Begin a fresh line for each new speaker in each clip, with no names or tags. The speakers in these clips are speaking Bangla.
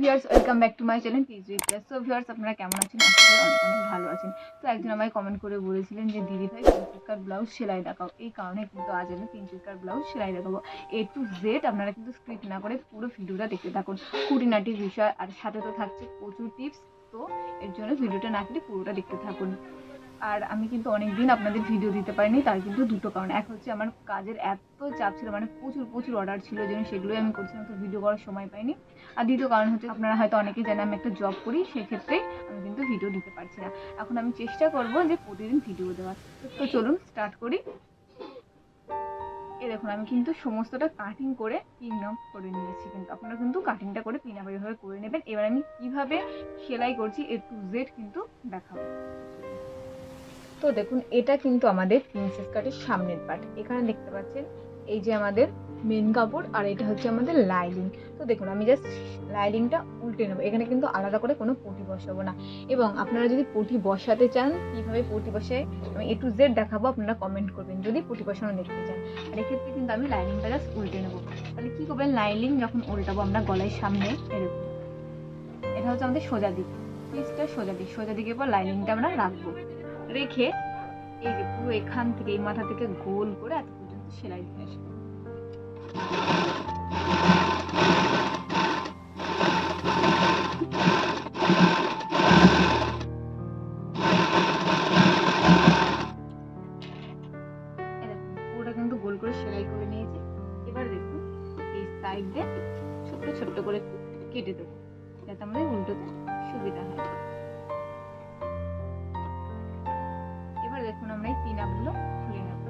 Viewers, welcome back to my channel piece with class. So viewers, আপনারা কেমন আছেন? আশা করি অনেক অনেক ভালো আছেন। তো একজন আমায় কমেন্ট করে বলেছিলেন যে দিদি ভাই প্রিন্সেস কাট ব্লাউজ সেলাই দেখাও। এই কারণে কিন্তু আজ আমি প্রিন্সেস কাট ব্লাউজ সেলাই দেখাবো। এ টু জেড আপনারা কিন্তু স্ক্রিপ্ট না করে পুরো ভিডিওটা দেখতে থাকুন। খুঁটিনাটি বিষয় আর সাথে তো থাকছে প্রচুর টিপস। তো এর জন্য ভিডিওটা না কেটে পুরোটা দেখতে থাকুন। আর আমি কিন্তু অনেকদিন আপনাদের ভিডিও দিতে পারিনি, তার কিন্তু দুটো কারণ। এক হচ্ছে আমার কাজের এত চাপ ছিল, মানে প্রচুর অর্ডার ছিল, যেন সেগুলোই আমি করছিলাম, তো ভিডিও করার সময় পাইনি। আর দ্বিতীয় কারণ হচ্ছে আপনারা হয়তো অনেকেই জানেন আমি একটা জব করি, সেক্ষেত্রে আমি কিন্তু ভিডিও দিতে পারছি না। এখন আমি চেষ্টা করব যে প্রতিদিন ভিডিও দেওয়ার। তো চলুন স্টার্ট করি। এই দেখুন, আমি কিন্তু সমস্তটা কাটিং করে পিন আপ করে নিয়েছি, কিন্তু আপনারা কিন্তু কাটিংটা করে পিন আপ এইভাবে করে নেবেন। এবার আমি কিভাবে সেলাই করছি এ টু জেড কিন্তু দেখাবো। তো দেখুন, এটা কিন্তু আমাদের প্রিন্সেস কাটের সামনের পার্ট। এখানে দেখতে পাচ্ছেন এই যে আমাদের মেন কাপড়, আর এটা হচ্ছে আমাদের লাইনিং। তো দেখুন, আমি জাস্ট লাইনিংটা উল্টে নেবো। এখানে কিন্তু আলাদা করে কোনো পটি বসাবো না। এবং আপনারা যদি পটি বসাতে চান, কীভাবে পটি বসায় আমি এ টু জেড দেখাবো, আপনারা কমেন্ট করবেন যদি পটি বসানো দেখতে চান। আর এক্ষেত্রে কিন্তু আমি লাইনিংটা জাস্ট উল্টে নেবো। তাহলে কী করবেন, লাইনিং যখন উল্টাবো আমরা গলায় সামনে, এরকম এটা হচ্ছে আমাদের সোজা দিক, পিসটা সোজা দিকে পর লাইনিংটা আমরা রাখবো। রেখে এই যে পুরো এখান থেকে এই মাথা থেকে গোল করে এত পর্যন্ত সেলাই দিয়ে আসবো। পুরোটা কিন্তু গোল করে সেলাই করে নিয়েছি। এবার দেখুন, এই সাইড দিয়ে ছোট্ট করে কেটে দেবো, যাতে আমাদের উল্টোতে সুবিধা হয়। এবার দেখুন, আমরা এই পিন আপগুলো খুলে নেব।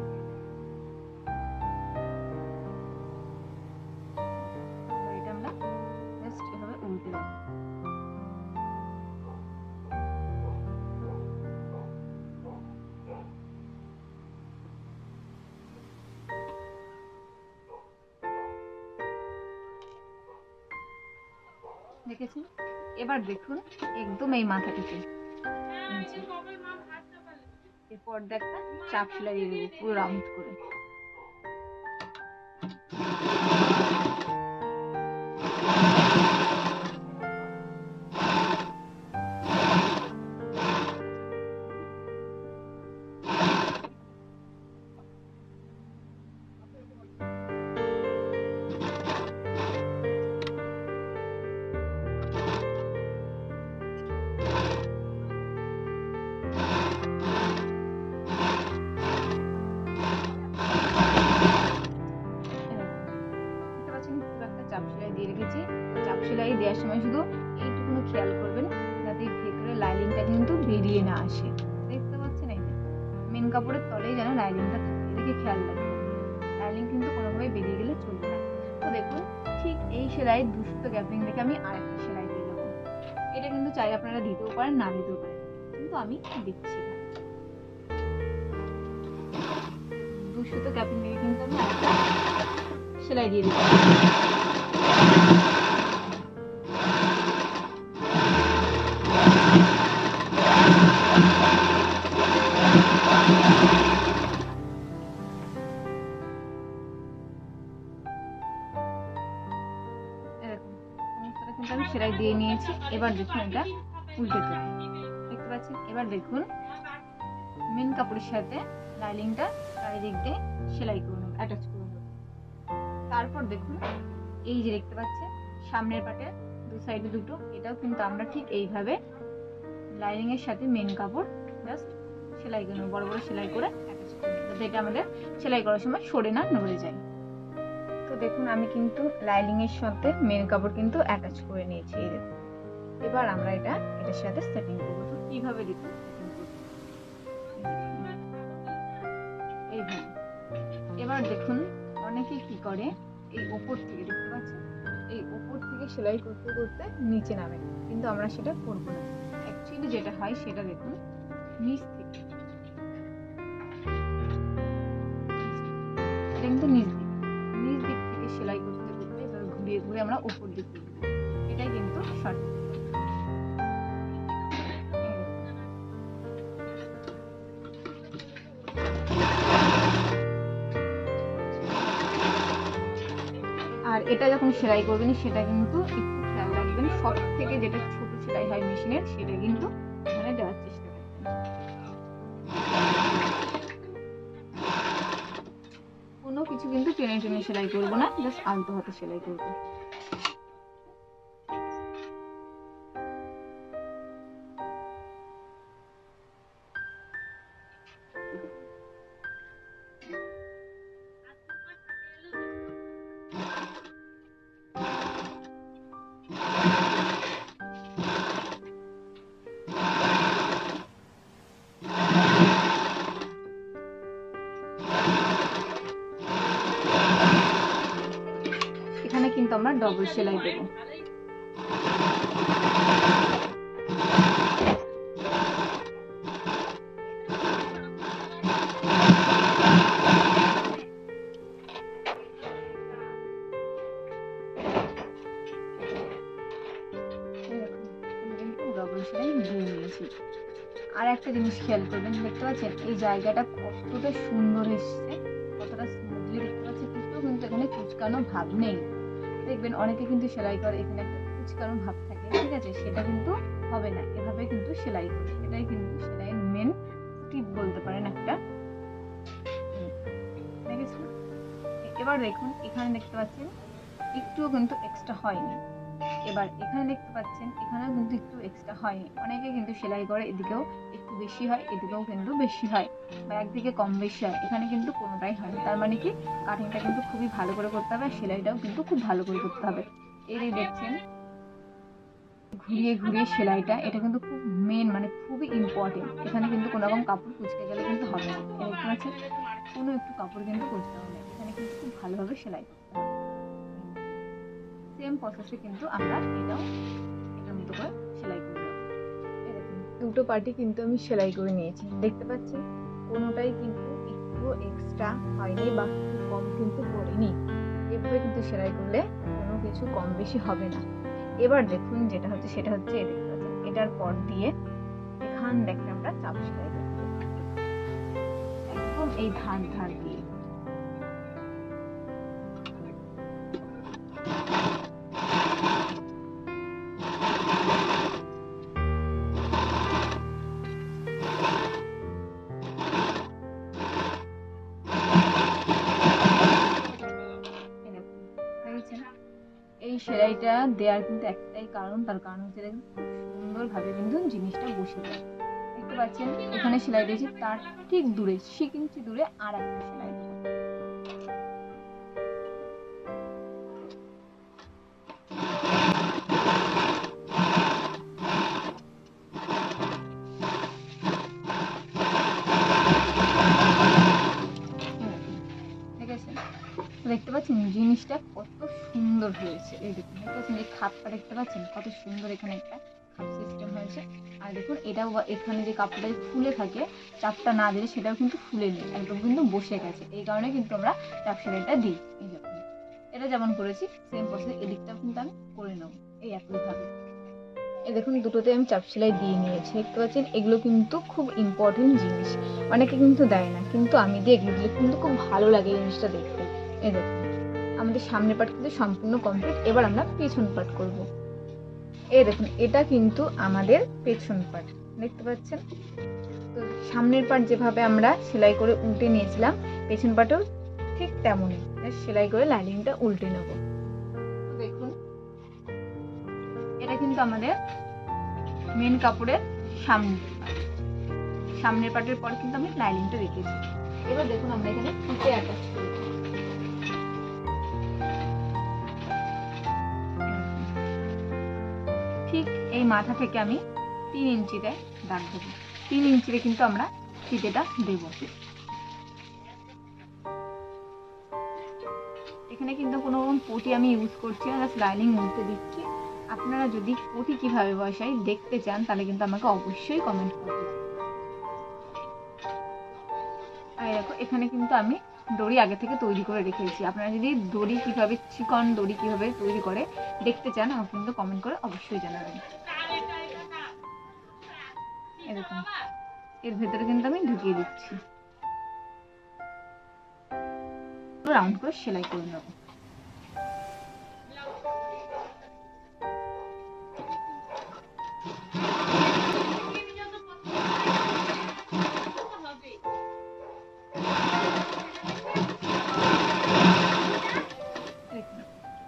এটা আমরা জাস্ট এভাবে উল্টে দেব। দেখেছেন? এবার দেখুন, একদম এই মাথা থেকে এরপর একটা চাপ সেলাই দিয়ে দেবো পুরো রাউন্ড করে। চাপ সেলাই দিয়ে রেখেছি। চাপ সেলাই দেওয়ার সময় শুধু এইটুকুনো খেয়াল করবেন যাতে ভেতরে লাইনিংটা কিন্তু বেরিয়ে না আসে। দেখতে পাচ্ছেন, এই মেন কাপড়ের তলেই যেন লাইনিংটা থাকে, এদিকে খেয়াল রাখবেন। লাইনিং কিন্তু কোনোভাবে বেরিয়ে গেলে চলবে না। তো দেখুন, ঠিক এই সেলাই দুটো গ্যাপিং দেখে আমি আরেকটা সেলাই দিয়ে দেবো। এটা কিন্তু চাই আপনারা দিতেও পারেন, না দিতেও পারেন, কিন্তু আমি দিচ্ছি না। দুটো গ্যাপিং দেখে কিন্তু আমি আরেকটা সেলাই দিয়ে দিচ্ছি। আমি সেলাই দিয়ে নিয়েছি। এবার দেখুন, এটা উল্টে দেব। দেখতে পাচ্ছেন? এবার দেখুন, মেন কাপড়ের সাথে লাইনিংটা চারিদিক দিয়ে সেলাই করে নেব, অ্যাটাচ করে নেব। তারপর দেখুন, এই যে দেখতে পাচ্ছেন সামনের পাটে দু সাইডে দুটো, এটাও কিন্তু আমরা ঠিক এইভাবে লাইনিং এর সাথে মেন কাপড় জাস্ট সেলাই করে নেব, বড় সেলাই করে অ্যাটাচ করে নেব, যাতে এটা আমাদের সেলাই করার সময় সরে না নড়ে যায়। তো দেখুন, আমি কিন্তু লাইনিং এর সাথে মেন কাপড় কিন্তু অ্যাটাচ করে নিয়েছি। এই দেখুন, এবার আমরা এটার সাথে সেটিং করবো। তো কিভাবে দেখুন সেটিং করবো, এইভাবে। এবার দেখুন, অনেকে কি করে এই উপর থেকে, দেখতে পাচ্ছেন, এই উপর থেকে সেলাই করতে করতে নিচে নামে, কিন্তু আমরা সেটা করবো না। অ্যাকচুয়ালি যেটা হয় সেটা দেখুন, নিচ থেকে, এটা কিন্তু নিচ দিক থেকে সেলাই করতে করতে এবার ঘুরিয়ে আমরা উপর দিকে দেবো। এটাই কিন্তু সঠিক। আর এটা যখন সেলাই করবেন সেটা কিন্তু একটু খেয়াল রাখবেন, সব থেকে যেটা ছোট সেলাই হয় মেশিনের সেটা কিন্তু এখানে দেওয়ার চেষ্টা করবেন। কোনো কিছু কিন্তু টেনে টেনে সেলাই করবো না, জাস্ট আলতো হাতে সেলাই করবো। এখানে কিন্তু আমরা ডবল সেলাই দেবো। ডবল সেলাই দিয়ে নিয়েছি। আর একটা জিনিস খেয়াল করবেন, দেখতে পাচ্ছেন এই জায়গাটা কতটা সুন্দর এসছে, কতটা স্মুথলি দেখতে পাচ্ছেন, একটু কিন্তু এখানে কুচকানো ভাব নেই। দেখবেন অনেকে কিন্তু সেলাই করে এখানে একটা কুচকানো ভাব থাকে, ঠিক আছে, সেটা কিন্তু হবে না, এভাবে কিন্তু সেলাই করে। এটাই কিন্তু সেলাইয়ের মেন টিপ বলতে পারেন একটা। দেখেছেন? এবার দেখুন এখানে দেখতে পাচ্ছেন একটুও কিন্তু এক্সট্রা হয়নি। এবার এখানে দেখতে পাচ্ছেন এখানেও কিন্তু একটু এক্সট্রা হয়নি। অনেকে কিন্তু সেলাই করে এদিকেও একটু বেশি হয়, এদিকেও কিন্তু বেশি হয়, বা একদিকে কম বেশি হয়, এখানে কিন্তু কোনোটাই হয়নি। তার মানে কি কাটিংটা কিন্তু খুবই ভালো করে করতে হবে, সেলাইটাও কিন্তু খুব ভালো করে করতে হবে। এই দেখছেন ঘুরিয়ে ঘুরিয়ে সেলাইটা, এটা কিন্তু খুব মেন, মানে খুবই ইম্পর্টেন্ট। এখানে কিন্তু কোনো রকম কাপড় কুচকে গেলে কিন্তু হবে না। দেখতে পাচ্ছেন কোনো একটু কাপড় কিন্তু কুচকে হবে না, এখানে কিন্তু খুব ভালোভাবে সেলাই করতে হবে। সেম প্রসেসে কিন্তু আমরা এটাও এটার মতো করে সেলাই করে নেব। এরকম দুটো পার্টি কিন্তু আমি সেলাই করে নিয়েছি, দেখতে পাচ্ছেন কোনোটাই কিন্তু একটু এক্সট্রা হয়নি বা একটু কম কিন্তু করিনি। এভাবে কিন্তু সেলাই করলে কোনো কিছু কম বেশি হবে না। এবার দেখুন যেটা হচ্ছে সেটা হচ্ছে দেখতে পাচ্ছেন এটার পর দিয়ে এখান দেখে আমরা চাপ সেলাই করব, একদম এই ধার ধার দিয়ে। এই সেলাইটা দেওয়ার কিন্তু একটাই কারণ, তার কারণ হচ্ছে দেখুন সুন্দরভাবে কিন্তু জিনিসটা বসে যায়। দেখতে পাচ্ছেন এখানে সেলাই দিয়েছি, তার ঠিক দূরে 6 ইঞ্চি দূরে আর একটা সেলাই দেবো। দেখতে পাচ্ছেন জিনিসটা কত সুন্দর হয়েছে। এই দেখুন দেখতে পাচ্ছেন এই খাপটা দেখতে পাচ্ছেন কত সুন্দর, এখানে একটা খাপ সিস্টেম হয়েছে। আর দেখুন এটাও এখানে যে কাপড়টা ফুলে থাকে, চাপটা না দিলে সেটাও কিন্তু ফুলে নেই, একদম কিন্তু বসে গেছে। এই কারণে কিন্তু আমরা চাপ সেলাইটা দিই। এই দেখুন এটা যেমন করেছি সেম প্রসেস এদিকটাও কিন্তু আমি করে নেব এই একইভাবে। এই দেখুন দুটোতে আমি চাপ সেলাই দিয়ে নিয়েছি। দেখতে পাচ্ছেন এগুলো কিন্তু খুব ইম্পর্টেন্ট জিনিস, অনেকে কিন্তু দেয় না, কিন্তু আমি দিয়ে এগুলো দিলে কিন্তু খুব ভালো লাগে এই জিনিসটা দেখতে। এই দেখুন আমাদের সামনের পার্ট কিন্তু সম্পূর্ণ কমপ্লিট। এবার আমরা পেছন পার্ট করব। এই দেখুন এটা কিন্তু আমাদের পেছন পার্ট, দেখতে পাচ্ছেন তো সামনের পার্ট যেভাবে আমরা সেলাই করে উল্টে নিয়েছিলাম, পেছন পার্টও ঠিক তেমনই সেলাই করে লাইনিংটা উল্টে নেব। দেখুন এটা কিন্তু আমাদের মেন কাপড়ের সামনের পার্টের পর কিন্তু আমি লাইনিংটা রেখেছি। এবার দেখুন আমরা এখানে ফিতে অ্যাটাচ করব। ঠিক এই মাথা থেকে আমি 3 ইঞ্চিতে দাগ দেবো। 3 ইঞ্চিতে কিন্তু আমরা ফিতেটা দেব। এখানে কিন্তু কোনো রকম পটি আমি ইউজ করছি না, জাস্ট লাইনিং উল্টে দিচ্ছি। আপনারা যদি পটি কিভাবে বসাই দেখতে চান তাহলে কিন্তু আমাকে অবশ্যই কমেন্ট করবেন। আর দেখো এখানে কিন্তু আমি দড়ি আগে থেকে তৈরি করে রেখেছি। আপনারা যদি দড়ি কিভাবে চিকন দড়ি কিভাবে তৈরি করে দেখতে চান আমাকে কিন্তু কমেন্ট করে অবশ্যই জানাবেন। এরকম এর ভেতরে কিন্তু আমি ঢুকিয়ে দিচ্ছি, রাউন্ড করে সেলাই করে নেব।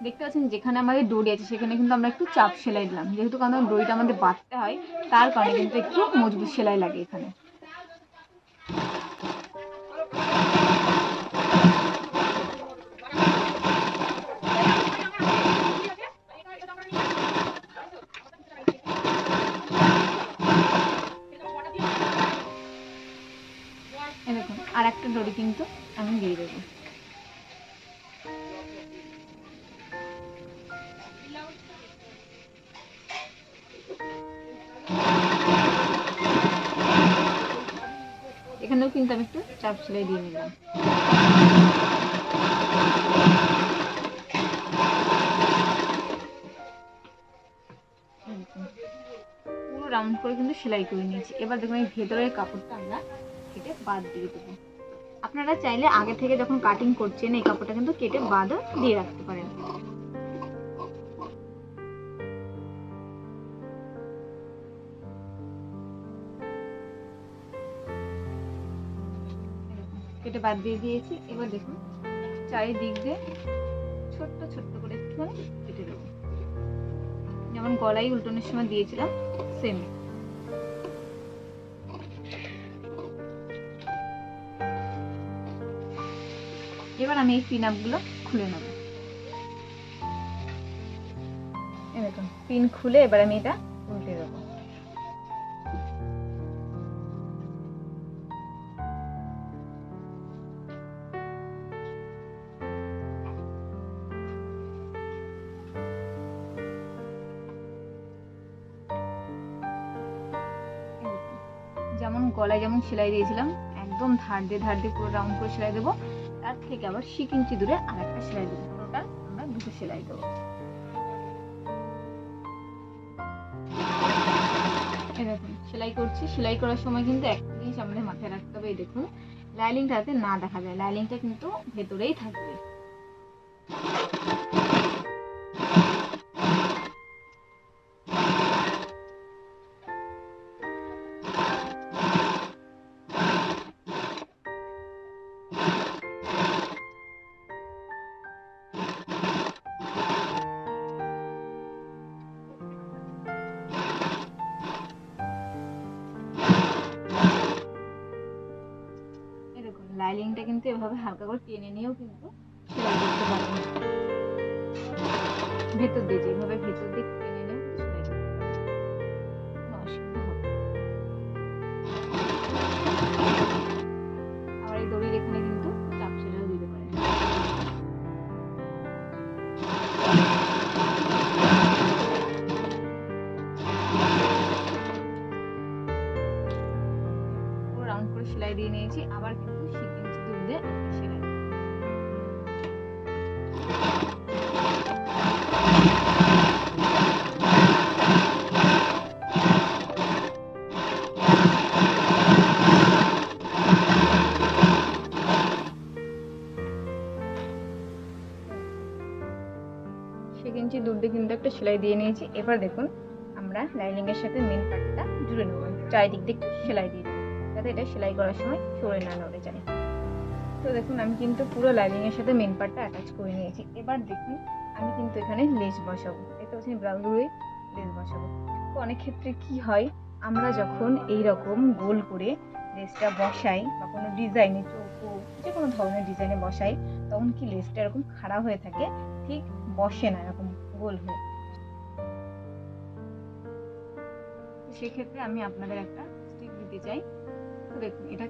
দেখতে পাচ্ছেন যেখানে আমাদের দড়ি আছে সেখানে কিন্তু আমরা একটু চাপ সেলাই দিলাম, যেহেতু কারণ দড়িটা আমাদের বাঁধতে হয় তার কারণে কিন্তু একটু মজবুত সেলাই লাগে এখানে। দেখুন আর একটা দড়ি কিন্তু আমি দিয়ে দেবো। এখানেও কিন্তু আমি একটু চাপ সেলাই দিয়ে নিলাম। পুরো রাউন্ড করে কিন্তু সেলাই করে নিয়েছি। এবার দেখুন এই ভেতরের কাপড়টা আমরা কেটে বাদ দিয়ে দেবো। আপনারা চাইলে আগে থেকে যখন কাটিং করছেন এই কাপড়টা কিন্তু কেটে বাদও দিয়ে রাখতে পারেন। কেটে বাদ দিয়ে দিয়েছি। এবার দেখুন চারিদিক দিয়ে ছোট্ট ছোট্ট করে একটুখানি কেটে দেবো, যেমন গলায় উল্টানোর সময় দিয়েছিলাম সেম। এবার আমি এই পিন আপগুলো খুলে নেব। দেখুন পিন খুলে এবার আমি এটা উল্টে দেবো। যেমন গলায় যেমন সেলাই দিয়েছিলাম একদম ধার দিয়ে পুরো রাউন্ড করে সেলাই দেবো, তার থেকে আবার 6 ইঞ্চি দূরে আরেকটা সেলাই দেবো। পুরোটা আমরা দুটো সেলাই দেবো। দেখুন সেলাই করছি, সেলাই করার সময় কিন্তু একটা জিনিস আমাদের মাথায় রাখতে হবে, দেখুন লাইনিংটা যাতে না দেখা যায়, লাইনিংটা কিন্তু ভেতরেই থাকবে। লাইনিংটা কিন্তু এভাবে হালকা করে টেনে নিয়েও কিন্তু সেলাই করতে পারবেন। ভেতর দিয়ে যেভাবে ভেতর দিয়ে টেনে নিয়েও কিন্তু সেলাই করতে পারবেন, অসুবিধা হবে। আবার এই দড়ির এখানে কিন্তু চাপ সেলাইও দিতে পারেন। পুরো রাউন্ড করে সেলাই দিয়ে নিয়েছি। আবার কিন্তু 6 ইঞ্চি দূর দিয়ে একটা সেলাই। ইঞ্চি দূর দিয়ে কিন্তু একটা সেলাই দিয়ে নিয়েছি। এবার দেখুন আমরা লাইনিং এর সাথে মেন পার্টটা জুড়ে নেব, চারিদিক দিয়ে একটু সেলাই দিয়ে দেবো যাতে এটা সেলাই করার সময় সরে না নড়ে যায়। তো দেখুন আমি কিন্তু পুরো লাইনিং এর সাথে মেন পার্টটা অ্যাটাচ করে নিয়েছি। এবার দেখুন আমি কিন্তু এখানে লেস বসাবো, এটা হচ্ছে ব্লাউজে লেস বসাবো। তো অনেক ক্ষেত্রে কি হয়, আমরা যখন এই রকম গোল করে লেসটা বসাই বা কোনো ডিজাইনে চৌকো যে কোনো ধরনের ডিজাইনে বসাই, তখন কি লেসটা এরকম খাড়া হয়ে থাকে, ঠিক বসে না এরকম গোল হয়ে। সেক্ষেত্রে আমি আপনাদের একটা স্টিক দিতে চাই। তো দেখুন এটা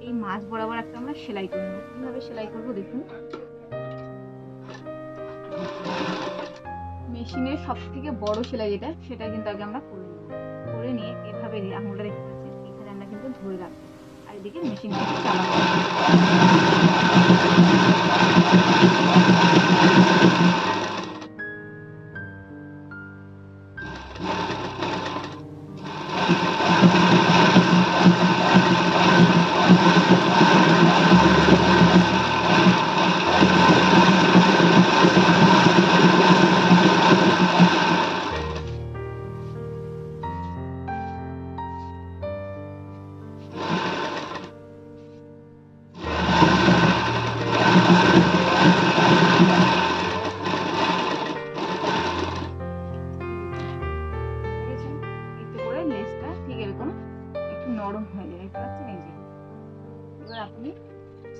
এই মাঝ বরাবর একটা আমরা সেলাই করে নেব। কিভাবে সেলাই করবো দেখুন, মেশিনের সব থেকে বড় সেলাই যেটা সেটা কিন্তু আগে আমরা করে নেব। করে নিয়ে এভাবে আঙুলটা দেখতে পাচ্ছেন এখানে আমরা কিন্তু ধরে রাখবো, আর এদিকে মেশিনটা চালাবো।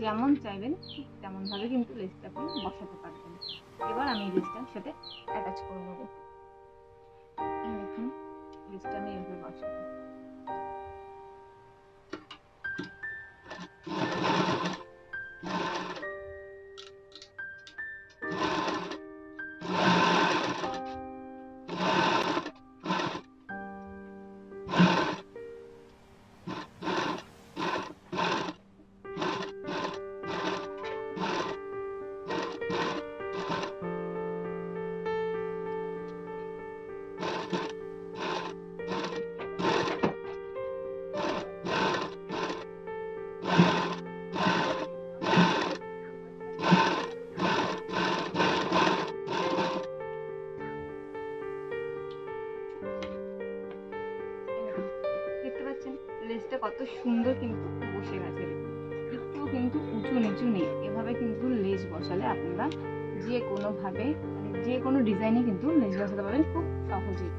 যেমন চাইবেন ঠিক তেমন ভাবে কিন্তু লেসটা আপনি বসাতে পারবেন। এবার আমি এই লেসটার সাথে অ্যাটাচ করে নেবো। দেখুন লেসটা আমি এভাবে বসাবো। লেসটা কত সুন্দর কিন্তু বসে গেছে, একটু কিন্তু উঁচু নিচু নেই। এভাবে কিন্তু লেস বসালে আপনারা যে কোনোভাবে যে কোনো ডিজাইনে কিন্তু লেস বসাতে পারবেন খুব সহজেই।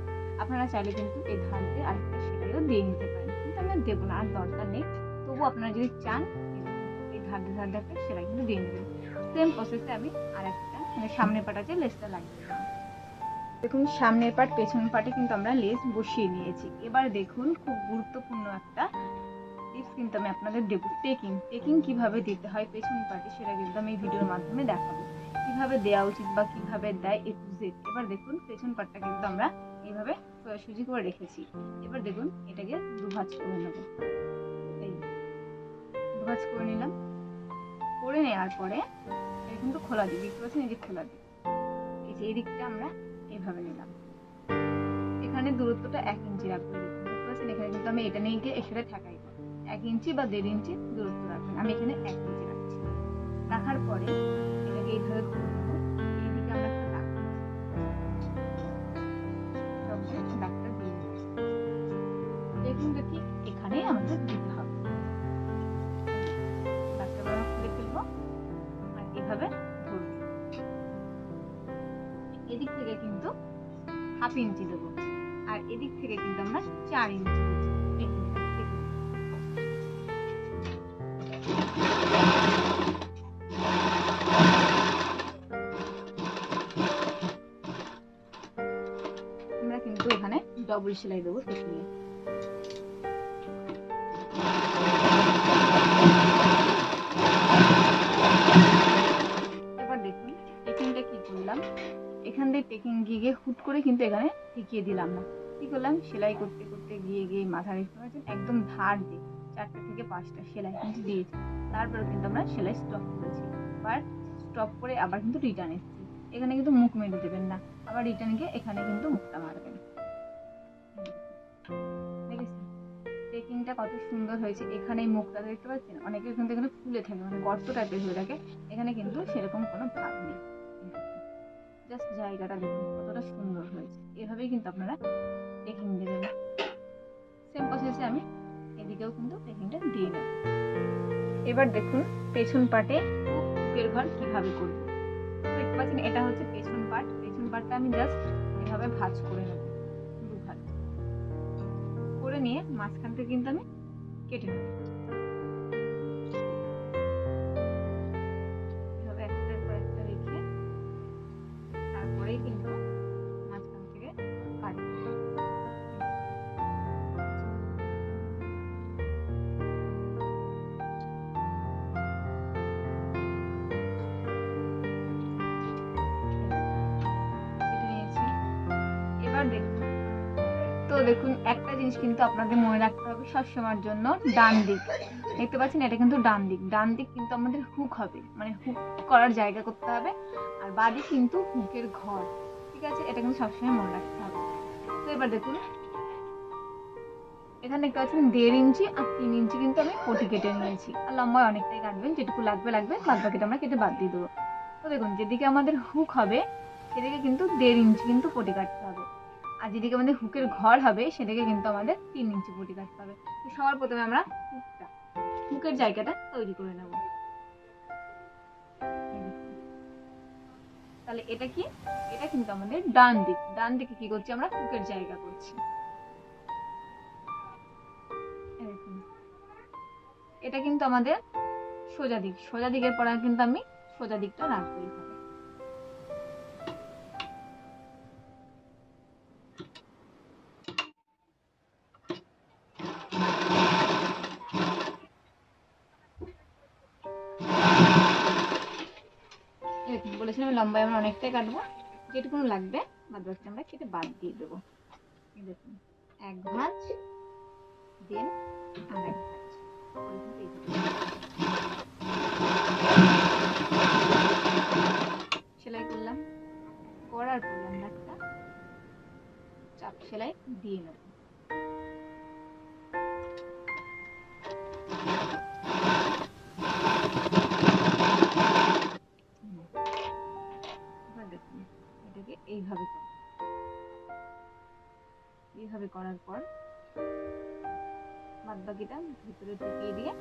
আপনারা চাইলে কিন্তু এই ধারতে আরেকটা সেলাইও দিয়ে নিতে পারেন, কিন্তু আমরা দেবো না, আর দরকার নেই। তবু আপনারা যদি চান এই ধারতে একটা সেলাই কিন্তু দিয়ে নেবেন। সেম প্রসেসে আমি আরেকটা মানে সামনের পাট আছে লেসটা লাগিয়ে দেবো। দেখুন সামনের পাট পেছনের পাটে কিন্তু আমরা লেস বসিয়ে নিয়েছি। এবার দেখুন খুব গুরুত্বপূর্ণ একটা টিপস কিন্তু আমি আপনাদের দেবো। টেকিং কিভাবে দিতে হয় পেছন পাটে সেটা কিন্তু আমি এই ভিডিওর মাধ্যমে দেখাবো, কিভাবে দেওয়া উচিত বা কিভাবে দেয় A to Z। এবার দেখুন পেছন পাটটা কিন্তু আমরা এইভাবে সোজাসুজি করে রেখেছি। এবার দেখুন এটাকে দুভাঁজ করে নেব। এই দুভাঁজ করে নিলাম। করে নেওয়ার পরে এটা কিন্তু খোলা দিই, দেখতে পাচ্ছেন এই যে খোলা দিই। এই যে এই দিকটা আমরা এইভাবে নিলাম। এখানে দূরত্বটা 1 ইঞ্চি রাখবো, দেখতে পাচ্ছেন এখানে কিন্তু আমি এটা নিয়ে গিয়ে এর সাথে ঠেকাই 1 ইঞ্চি বা 1.5 ইঞ্চি দূরত্ব রাখবেন। আমি এখানে 1 ইঞ্চি রাখছি। রাখার পরে এটাকে এইভাবে ঘুরে নেবো। এইদিকে আমরা একটা দাগ দাগটা দিয়ে দেবো। দেখুনটা ঠিক এখানেই আমাদের দিতে হবে। দাগটা আমরা খুলে ফেলবো আর এভাবে ধরবো। এদিক থেকে কিন্তু 1/2 ইঞ্চি দেবো আর এদিক থেকে কিন্তু আমরা 4 ইঞ্চি দেবো। আমরা কিন্তু এখানে ডবল সেলাই দেবো টেকিং এ। এবার দেখুন টেকিংটা কি করলাম, এখান দিয়ে টেকিং গিয়ে হুট করে কিন্তু এখানে টিকিয়ে দিলাম না। কি করলাম, সেলাই করতে করতে গিয়ে মাথা রেখে একদম ধার দিয়ে 4টা থেকে 5টা সেলাই কিন্তু দিয়েছি। তারপরে কিন্তু আমরা সেলাই স্টপ করেছি। আবার স্টপ করে আবার কিন্তু রিটার্ন এসেছি। এখানে কিন্তু মুখ মেরে দেবেন না, আবার রিটার্ন গিয়ে এখানে কিন্তু মুখটা মারবেন। দেখেছেন টেকিংটা কত সুন্দর হয়েছে। এখানে মুখটা দেখতে পাচ্ছেন, অনেকের কিন্তু এখানে ফুলে থাকে মানে গর্ত টাইপের হয়ে থাকে, এখানে কিন্তু সেরকম কোনো ভাব নেই। জাস্ট জায়গাটা দেখুন কতটা সুন্দর হয়েছে। এভাবেই কিন্তু আপনারা টেকিং দেবেন। সেম প্রসেসে আমি এদিকেও কিন্তু টেকিংটা দিয়ে নেব। এবার দেখুন পেছন পাটে হুকের ঘর কিভাবে করব। দেখতে পাচ্ছেন এটা হচ্ছে পেছন পাট। পেছন পাটটা আমি জাস্ট এভাবে ভাঁজ করে নেব, দু ভাঁজ করে নিয়ে মাঝখান থেকে কিন্তু আমি কেটে নেব। এভাবে একটার পর একটা রেখে তারপরেই কিন্তু মাঝখান থেকে কাটবো। তো দেখুন একটা জিনিস কিন্তু আপনাদের মনে রাখতে হবে সবসময়ের জন্য, ডান দিক। দেখতে পাচ্ছেন এটা কিন্তু ডান দিক। ডান দিক কিন্তু আমাদের হুক হবে, মানে হুক করার জায়গা করতে হবে। আর বাঁ দিক কিন্তু হুকের ঘর। ঠিক আছে, এটা কিন্তু সবসময় মনে রাখতে হবে। তো এবার দেখুন এখানে দেখতে পাচ্ছেন 1.5 ইঞ্চি আর 3 ইঞ্চি কিন্তু আমি পটি কেটে নিয়েছি। আর লম্বায় অনেকটাই কাটবেন, যেটুকু লাগবে বাদ বাকিটা আমরা কেটে বাদ দিয়ে দেবো। তো দেখুন যেদিকে আমাদের হুক হবে সেদিকে কিন্তু 1.5 ইঞ্চি কিন্তু পটি কাটতে হবে, আর যেদিকে আমাদের হুকের ঘর হবে সেদিকে কিন্তু আমাদের 3 ইঞ্চি পটি কাটতে হবে। তো সবার প্রথমে আমরা হুকের জায়গাটা তৈরি করে নেব। তাহলে এটা কি, এটা কিন্তু আমাদের ডান দিক। ডান দিকে কি করছি আমরা, হুকের জায়গা করছি। এটা কিন্তু আমাদের সোজা দিকের পর কিন্তু আমি সোজা দিকটা রাখবো এইভাবে। বলেছিলাম লম্বায় আমরা অনেকটাই কাটবো, যেটুকুন লাগবে বাদ বাকি আমরা কেটে বাদ দিয়ে দেবো। দেখুন এক ভাঁজ, দেন আর এক ভাঁজ, সেলাই করলাম। করার পরে আমরা একটা চাপ সেলাই দিয়ে নেব। দেখুন এটাকে এইভাবে করার পর বাদ বাকিটা ভিতরে ঢুকিয়ে দিয়ে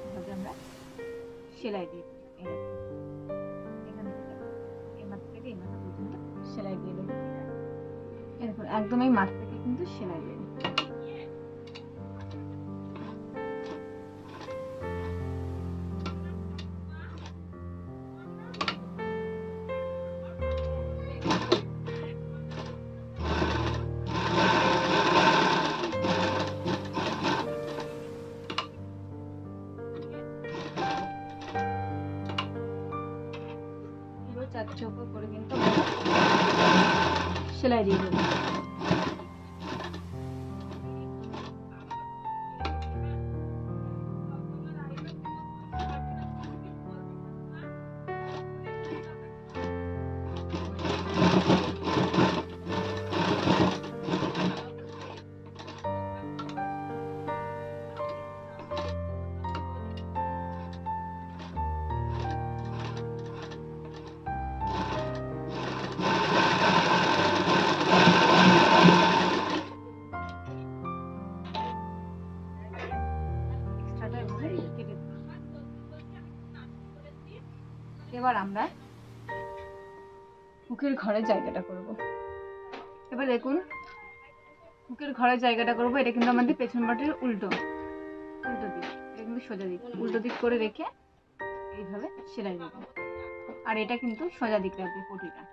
এভাবে আমরা সেলাই দিয়ে এখান থেকে এই মাথা থেকে এই মাথা পর্যন্ত সেলাই দিয়ে দেবো। এরপর একদম এই মাথা থেকে কিন্তু সেলাই দেবো। চার চৌকো করে কিন্তু সেলাই দিয়ে দেবো। এবার আমরা হুকের ঘরের জায়গাটা করব। এবার দেখুন হুকের ঘরের জায়গাটা করব, এটা কিন্তু আমাদের পেছন বাটির উল্টো দিক, এটা কিন্তু সোজা দিক, উল্টো দিক করে রেখে এইভাবে সেলাই দেবো। আর এটা কিন্তু সোজা দিক রাখবে পটিটা।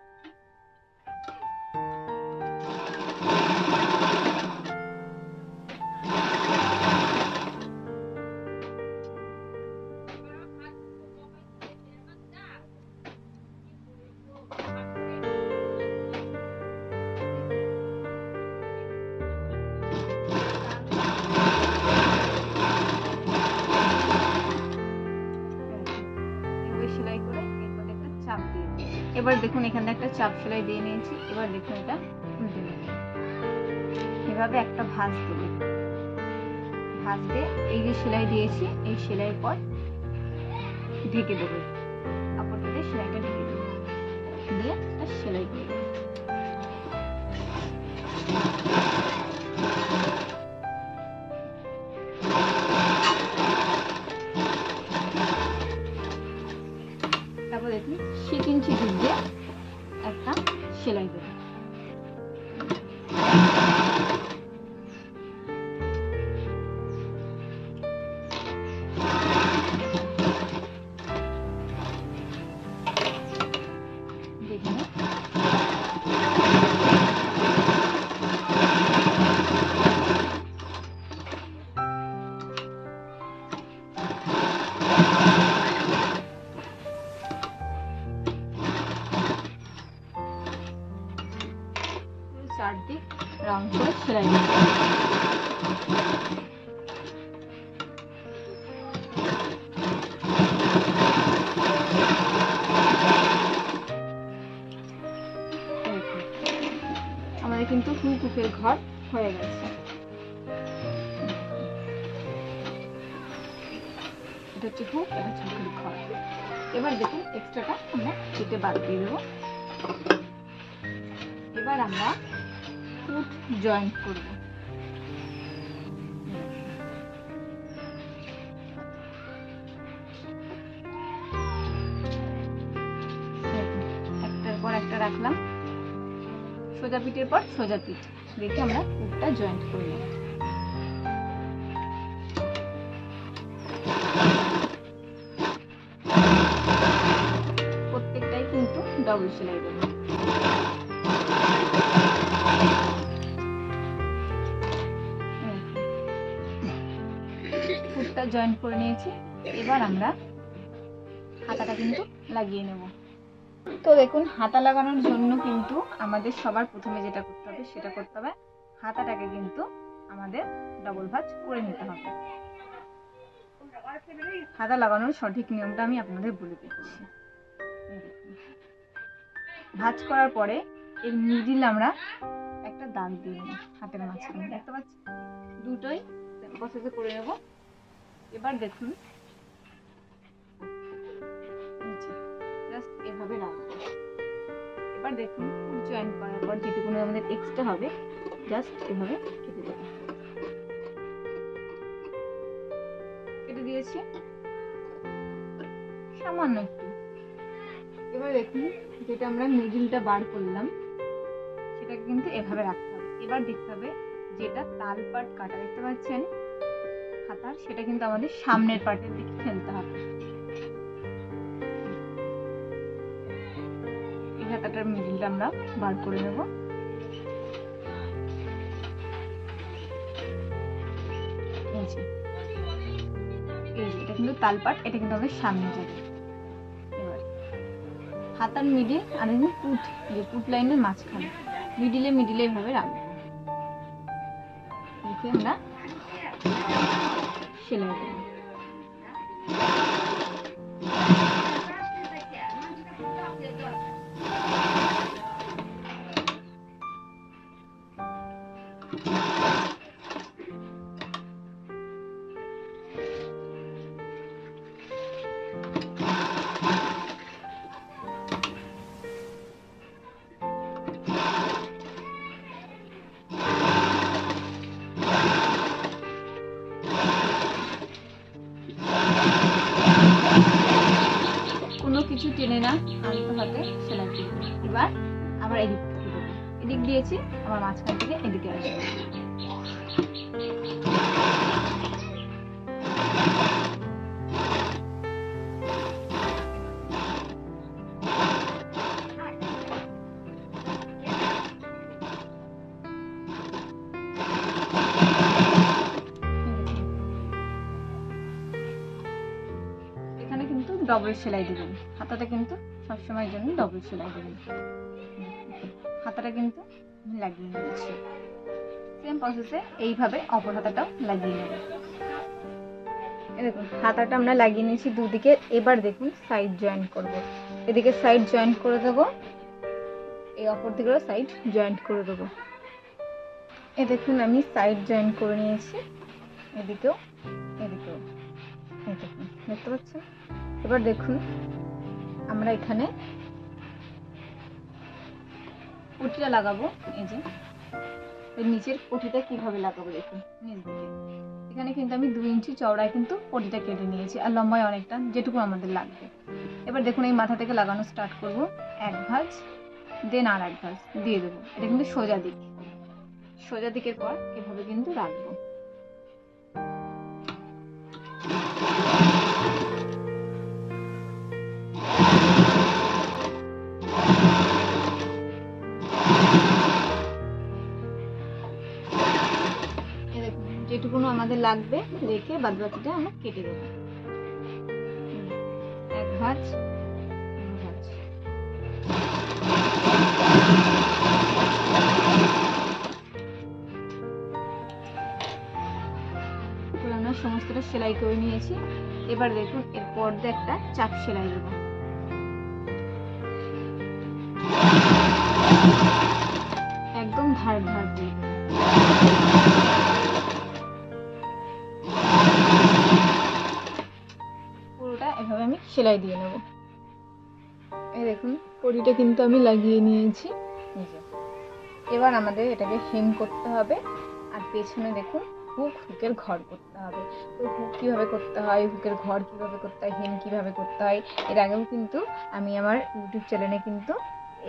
এবার দেখুন এখানে একটা চাপ সেলাই দিয়ে নিয়েছি। এবার দেখুন এটা উল্টে নেব, এভাবে একটা ভাঁজ দেবে, ভাঁজ দিয়ে এই যে সেলাই দিয়েছি এই সেলাইয়ের পর ঢেকে দেবো, কাপড়টা দিয়ে সেলাইটা ঢেকে দেবো, দিয়ে সেলাই করে দেবো। তারপর দেখুন শিটিং দিয়ে একটা সেলাই দেবো। চারদিক রাউন্ড করে সেলাই দিতে হবে। আমাদের কিন্তু হুকের ঘর হয়ে গেছে। এটা হচ্ছে হুক, এটা হচ্ছে হুকের ঘর। এবার দেখুন এক্সট্রাটা আমরা কেটে বাদ দিয়ে দেবো। এবার আমরা ফুট জয়েন্ট করব। একটার পর একটা রাখলাম, সোজা পিঠের পর সোজা পিঠ রেখে আমরা ফুটটা জয়েন্ট করে নেব। ডবল সেলাই দেবো। ফুটটা জয়েন করে নিয়েছি, এবার আমরা হাতাটা কিন্তু লাগিয়ে নেব। তো দেখুন, হাতা লাগানোর জন্য কিন্তু আমাদের সবার প্রথমে যেটা করতে হবে সেটা করতে হবে হাতাটাকে কিন্তু আমাদের ডবল ভাঁজ করে নিতে হবে। হাতা লাগানোর সঠিক নিয়মটা আমি আপনাদের বলে দিচ্ছি। ভাঁজ করার পরে এর মিডিল আমরা একটা দাগ দিয়ে নেব হাতের মাঝখানে, দেখতে পাচ্ছি দুটোই প্রসেসে করে নেব। এবার দেখুন জাস্ট এভাবে রাখবো। এবার দেখুন জয়েন করার পর যেটুকু আমাদের এক্সট্রা হবে জাস্ট এভাবে কেটে দেব। কেটে দিয়েছি সামান্য একটু। এবার দেখুন যেটা আমরা মিডিলটা বার করলাম সেটাকে কিন্তু এভাবে রাখতে হবে। এবার দেখতে হবে যেটা তাল পাট কাটা দেখতে পাচ্ছেন হাতার, সেটা কিন্তু আমাদের সামনের পার্টের দিকে ফেলতে হবে। এই হাতাটার মিডিলটা আমরা বার করে নেব। এটা কিন্তু তাল পাট, এটা কিন্তু আমাদের সামনে যাবে। এবার হাতার মিডিল আর পুট, যে পুট লাইনের মাঝখানে মিডিলে এভাবে রাখবো। দেখে আমরা সেলাই দেব। কোনো কিছু টেনে না আলতো হাতে সেলাই করব। এবার আবার এদিক থেকে দেবো, এদিক দিয়েছি আবার মাঝখান থেকে এদিকে আসবো। ডবল সেলাই দেবেন, হাতাটা কিন্তু সবসময়ের জন্য ডবল সেলাই দেবেন। হাতাটা কিন্তু লাগিয়ে নিয়েছি, সেম প্রসেসে এইভাবে অপর হাতাটাও লাগিয়ে নেব। দেখুন হাতাটা আমরা লাগিয়ে নিয়েছি দুদিকে। এবার দেখুন সাইড জয়েন করব, এদিকে সাইড জয়েন করে দেবো, এই অপর দিকেও সাইড জয়েন করে দেবো। দেখুন আমি সাইড জয়েন করে নিয়েছি, এদিকেও এদিকেও, দেখুন দেখতে পাচ্ছেন। এবার দেখুন আমরা এখানে পটিটা লাগাবো। এই যে নিচের পটিটা কিভাবে লাগাবো দেখুন, নিচ দিকে এখানে কিন্তু আমি 2 ইঞ্চি চওড়ায় কিন্তু পটিটা কেটে নিয়েছি, আর লম্বায় অনেকটা যেটুকু আমাদের লাগবে। এবার দেখুন এই মাথা থেকে লাগানো স্টার্ট করব, এক ভাঁজ দেন আর এক ভাঁজ দিয়ে দেবো। এটা কিন্তু সোজা দিক, সোজা দিকের পর এভাবে কিন্তু রাখবো। যেটুকুনো আমাদের লাগবে রেখে বাদ বাকিটা আমরা কেটে দেবো। এক ভাঁজ আমরা সমস্তটা সেলাই করে নিয়েছি। এবার দেখুন এর পর্দা একটা চাপ সেলাই দেবো। একদম ধার ধার দিয়ে পুরোটা এভাবে আমি সেলাই দিয়ে নেব। এই দেখুন পটিটা কিন্তু আমি লাগিয়ে নিয়েছি। এবার আমাদের এটাকে হেম করতে হবে, আর পেছনে দেখুন হুকের ঘর করতে হবে। তো হুক কিভাবে করতে হয়, হুকের ঘর কিভাবে করতে হয়, হেম কিভাবে করতে হয়, এর আগেও কিন্তু আমি আমার ইউটিউব চ্যানেলে কিন্তু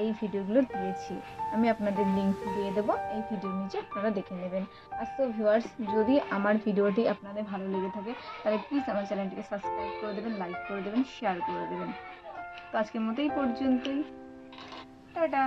এই ভিডিওগুলো দিয়েছি, আমি আপনাদের লিঙ্ক দিয়ে দেবো, এই ভিডিওর নিচে আপনারা দেখে নেবেন। আর সো ভিউয়ার্স, যদি আমার ভিডিওটি আপনাদের ভালো লেগে থাকে তাহলে প্লিজ আমার চ্যানেলটিকে সাবস্ক্রাইব করে দেবেন, লাইক করে দেবেন, শেয়ার করে দেবেন। তো আজকের মতো এই পর্যন্তই। টাটা।